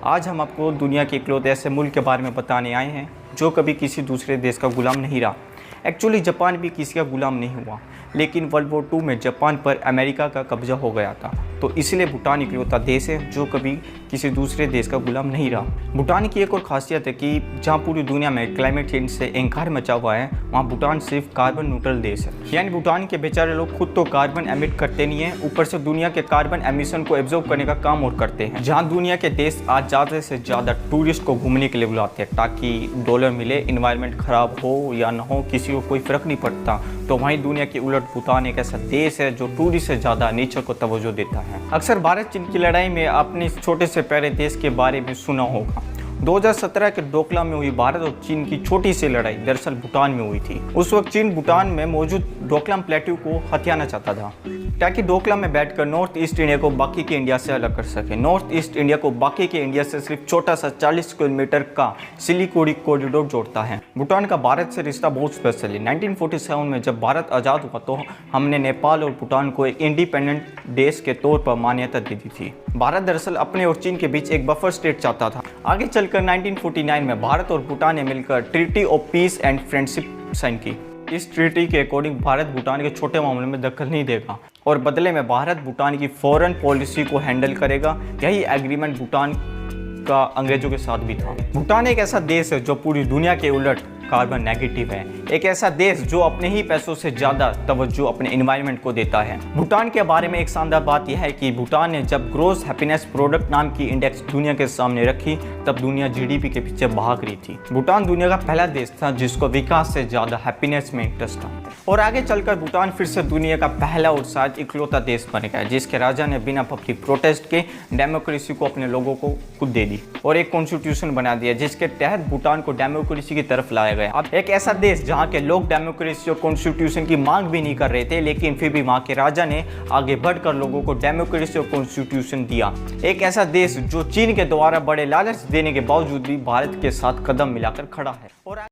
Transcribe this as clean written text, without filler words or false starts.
आज हम आपको दुनिया के इकलौते ऐसे मुल्क के बारे में बताने आए हैं जो कभी किसी दूसरे देश का गुलाम नहीं रहा। एक्चुअली जापान भी किसी का गुलाम नहीं हुआ, लेकिन वर्ल्ड वॉर 2 में जापान पर अमेरिका का कब्जा हो गया था, तो इसलिए भूटान इकलौता देश है जो कभी किसी दूसरे देश का गुलाम नहीं रहा। भूटान की एक और खासियत है कि जहाँ पूरी दुनिया में क्लाइमेट चेंज से इंकार मचा हुआ है, वहाँ भूटान सिर्फ कार्बन न्यूट्रल देश है। यानी भूटान के बेचारे लोग खुद तो कार्बन एमिट करते नहीं है, ऊपर से दुनिया के कार्बन एमिशन को एब्जॉर्ब करने का काम और करते हैं। जहाँ दुनिया के देश आज ज़्यादा से ज़्यादा टूरिस्ट को घूमने के लिए बुलाते हैं ताकि डॉलर मिले, इन्वायरमेंट खराब हो या ना हो किसी को कोई फ़र्क नहीं पड़ता, तो वहीं दुनिया की उलट भूटान एक ऐसा देश है जो टूरिस्ट से ज़्यादा नेचर को तवज्जो देता है। अक्सर भारत चीन की लड़ाई में अपने छोटे से प्यारे देश के बारे में सुना होगा। 2017 के डोकलाम में हुई भारत और चीन की छोटी सी लड़ाई दरअसल भूटान में हुई थी। उस वक्त चीन भूटान में मौजूद डोकलाम प्लेट्यू को हथियाना चाहता था ताकि डोकलाम में बैठकर नॉर्थ ईस्ट इंडिया को बाकी के इंडिया से अलग कर सके। नॉर्थ ईस्ट इंडिया को बाकी के इंडिया से सिर्फ छोटा सा 40 किलोमीटर का सिलीगुड़ी कॉरिडोर जोड़ता है। भूटान का भारत से रिश्ता बहुत स्पेशल है। 1947 में जब भारत आज़ाद हुआ तो हमने नेपाल और भूटान को एक इंडिपेंडेंट देश के तौर पर मान्यता दे दी थी। भारत दरअसल अपने और चीन के बीच एक बफर स्टेट चाहता था। आगे चलकर 1949 में भारत और भूटान ने मिलकर treaty of peace and friendship sign की। इस ट्रीटी के अकॉर्डिंग भारत भूटान के छोटे मामलों में दखल नहीं देगा और बदले में भारत भूटान की फॉरेन पॉलिसी को हैंडल करेगा। यही एग्रीमेंट भूटान का अंग्रेजों के साथ भी था। भूटान एक ऐसा देश है जो पूरी दुनिया के उलट कार्बन नेगेटिव है, एक ऐसा देश जो अपने ही पैसों से ज़्यादा तवज्जो अपने एनवायरनमेंट को देता है। भूटान के बारे में एक शानदार बात यह है कि भूटान ने जब ग्रोस हैप्पीनेस प्रोडक्ट नाम की इंडेक्स दुनिया के सामने रखी तब दुनिया जीडीपी के पीछे भाग रही थी। भूटान दुनिया का पहला देश था जिसको विकास से ज़्यादा हैप्पीनेस में इंटरेस्ट था और आगे चलकर भूटान फिर से दुनिया का पहला और शायद इकलौता देश बन गया जिसके राजा ने बिना पब्लिक प्रोटेस्ट के डेमोक्रेसी को अपने लोगों को खुद दे दी और एक कॉन्स्टिट्यूशन बना दिया जिसके तहत भूटान को डेमोक्रेसी की तरफ लाया गया। अब एक ऐसा देश जहां के लोग डेमोक्रेसी और कॉन्स्टिट्यूशन की मांग भी नहीं कर रहे थे, लेकिन फिर भी वहां के राजा ने आगे बढ़कर लोगों को डेमोक्रेसी और कॉन्स्टिट्यूशन दिया। एक ऐसा देश जो चीन के द्वारा बड़े लालच देने के बावजूद भी भारत के साथ कदम मिलाकर खड़ा है। और